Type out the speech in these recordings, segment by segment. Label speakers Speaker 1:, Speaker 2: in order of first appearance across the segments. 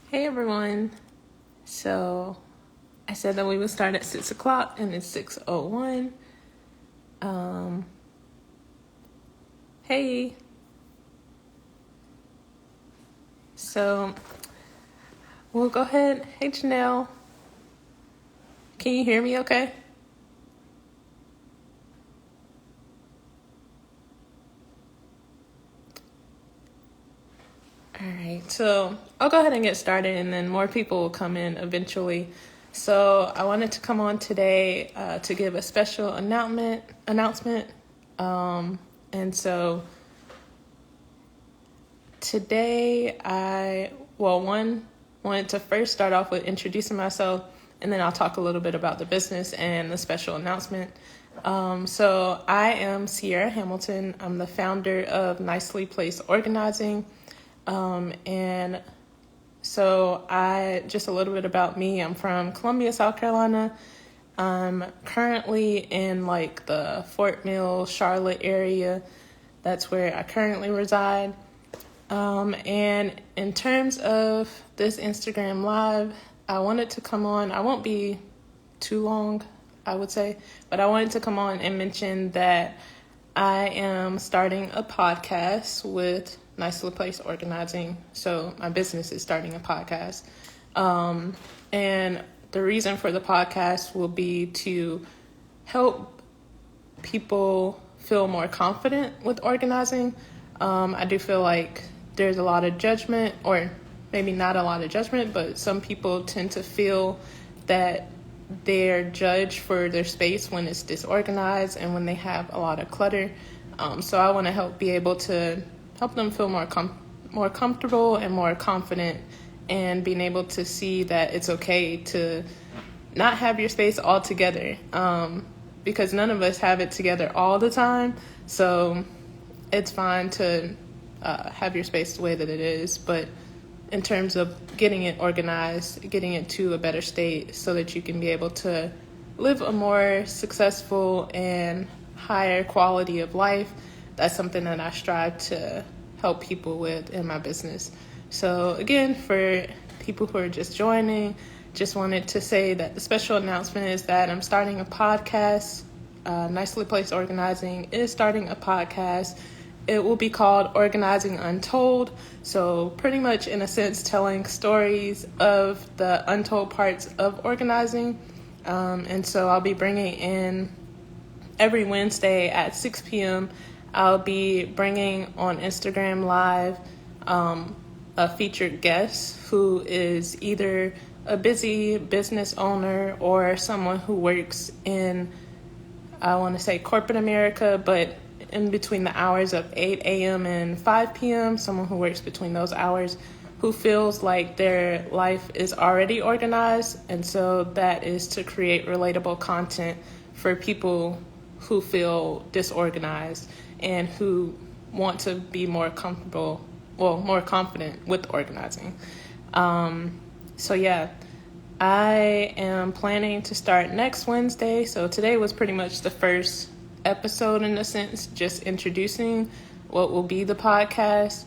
Speaker 1: Hey everyone. So I said that we would start at 6 o'clock and it's 6:01. Hey. So we'll go ahead. Hey Janelle. Can you hear me okay? All right. So I'll go ahead and get started and then more people will come in eventually. So I wanted to come on today to give a special announcement. And so today wanted to first start off with introducing myself, and then I'll talk a little bit about the business and the special announcement. So I am Sierra Hamilton. I'm the founder of Nicely Placed Organizing. And so just a little bit about me. I'm from Columbia, South Carolina. I'm currently in like the Fort Mill, Charlotte area. That's where I currently reside. And in terms of this Instagram Live, I wanted to come on. I won't be too long, I would say, but I wanted to come on and mention that I am starting a podcast with Nicely Placed Organizing. So my business is starting a podcast. And the reason for the podcast will be to help people feel more confident with organizing. I do feel like there's a lot of judgment, or maybe not a lot of judgment, but some people tend to feel that they're judged for their space when it's disorganized and when they have a lot of clutter. So I want to help them feel more comfortable and more confident, and being able to see that it's okay to not have your space all together, because none of us have it together all the time. So it's fine to have your space the way that it is, but in terms of getting it organized, getting it to a better state so that you can be able to live a more successful and higher quality of life, that's something that I strive to help people with in my business. So again, for people who are just joining, just wanted to say that the special announcement is that I'm starting a podcast. Nicely Placed Organizing is starting a podcast. It will be called Organizing Untold. So pretty much, in a sense, telling stories of the untold parts of organizing. And so I'll be bringing in every Wednesday at 6 p.m. I'll be bringing on Instagram Live a featured guest who is either a busy business owner or someone who works in, I want to say corporate America, but in between the hours of 8 a.m. and 5 p.m., someone who works between those hours, who feels like their life is already organized. And so that is to create relatable content for people who feel disorganized and who want to be more confident with organizing. So yeah, I am planning to start next Wednesday. So today was pretty much the first episode, in a sense, just introducing what will be the podcast.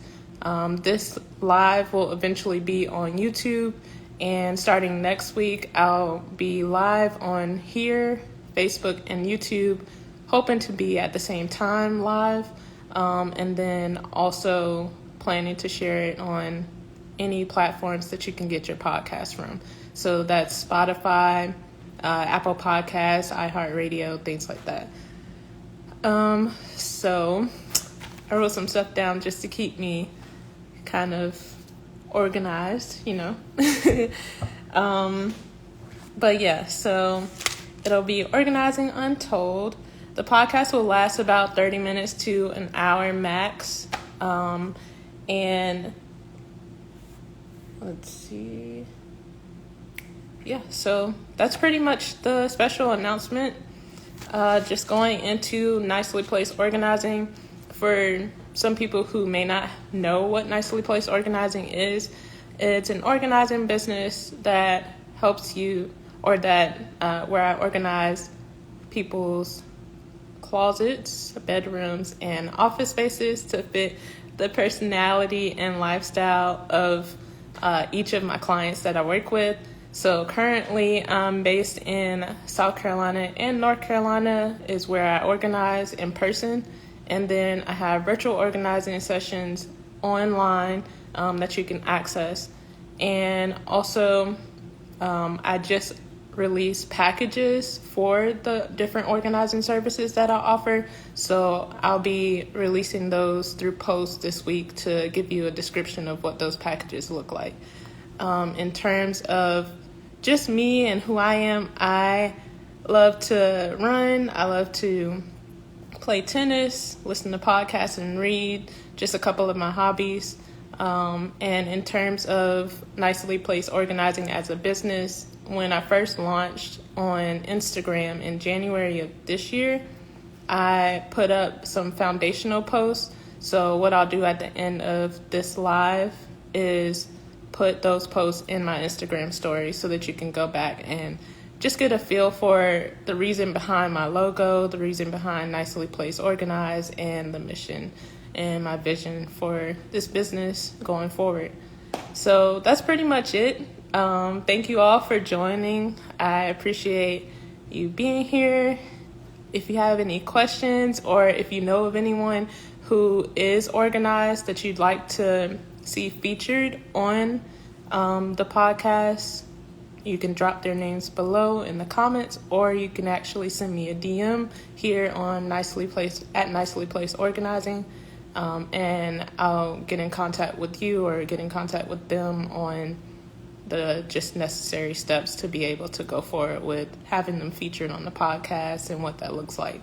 Speaker 1: This live will eventually be on YouTube, and starting next week I'll be live on here, Facebook and YouTube, hoping to be at the same time live, and then also planning to share it on any platforms that you can get your podcast from. So that's Spotify, Apple Podcasts, iHeartRadio, things like that. So I wrote some stuff down just to keep me kind of organized, But yeah, so it'll be Organizing Untold. The podcast will last about 30 minutes to an hour max. And let's see. Yeah, so that's pretty much the special announcement. Just going into Nicely Placed Organizing. For some people who may not know what Nicely Placed Organizing is, it's an organizing business that helps you, or that where I organize people's closets, bedrooms, and office spaces to fit the personality and lifestyle of each of my clients that I work with. So currently I'm based in South Carolina, and North Carolina is where I organize in person. And then I have virtual organizing sessions online that you can access. And also I just released packages for the different organizing services that I offer. So I'll be releasing those through posts this week to give you a description of what those packages look like. In terms of just me and who I am, I love to run. I love to play tennis, listen to podcasts, and read, just a couple of my hobbies. And in terms of Nicely Placed Organizing as a business, when I first launched on Instagram in January of this year, I put up some foundational posts. So what I'll do at the end of this live is put those posts in my Instagram story so that you can go back and just get a feel for the reason behind my logo, the reason behind Nicely Placed Organized, and the mission and my vision for this business going forward. So that's pretty much it. Thank you all for joining. I appreciate you being here. If you have any questions, or if you know of anyone who is organized that you'd like to see featured on the podcast, you can drop their names below in the comments, or you can actually send me a DM here on Nicely Placed Organizing, and I'll get in contact with you or get in contact with them on the just necessary steps to be able to go forward with having them featured on the podcast and what that looks like.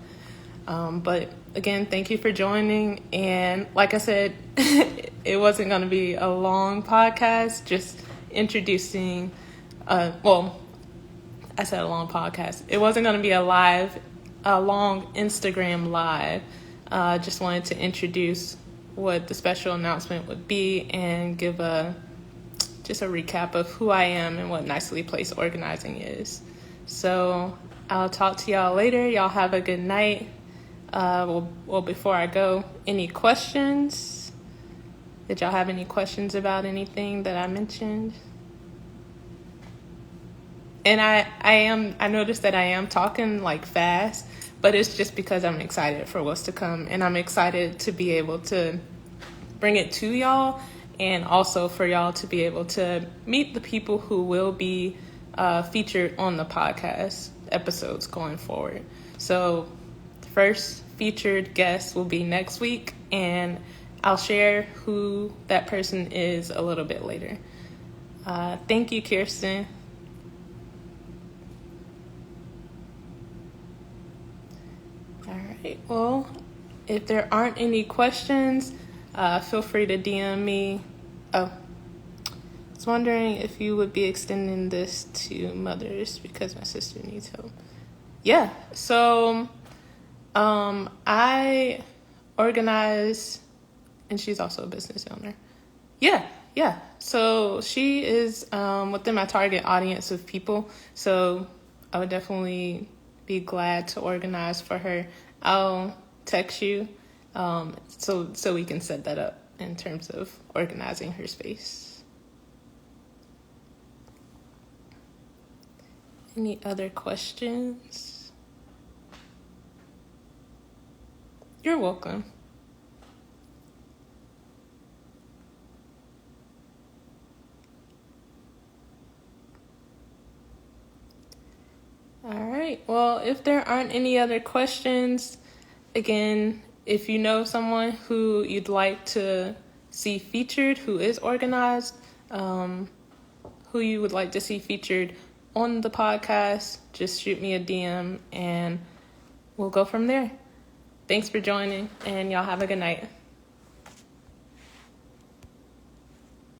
Speaker 1: But again, thank you for joining. And like I said, it wasn't going to be a long podcast, just introducing, I said a long podcast. It wasn't going to be a long Instagram live. Just wanted to introduce what the special announcement would be and give just a recap of who I am and what Nicely Placed Organizing is. So I'll talk to y'all later. Y'all have a good night. Before I go, any questions? Did y'all have any questions about anything that I mentioned? And I noticed that I am talking like fast, but it's just because I'm excited for what's to come, and I'm excited to be able to bring it to y'all, and also for y'all to be able to meet the people who will be featured on the podcast episodes going forward. So the first featured guest will be next week, and I'll share who that person is a little bit later. Thank you, Kirsten. All right, well, if there aren't any questions, feel free to DM me. Oh, I was wondering if you would be extending this to mothers because my sister needs help. Yeah, so I organize, and she's also a business owner. Yeah. So she is within my target audience of people. So I would definitely be glad to organize for her. I'll text you so we can set that up in terms of organizing her space. Any other questions? You're welcome. All right. Well, if there aren't any other questions, again, if you know someone who you'd like to see featured, who is organized, who you would like to see featured on the podcast, just shoot me a DM and we'll go from there. Thanks for joining, and y'all have a good night.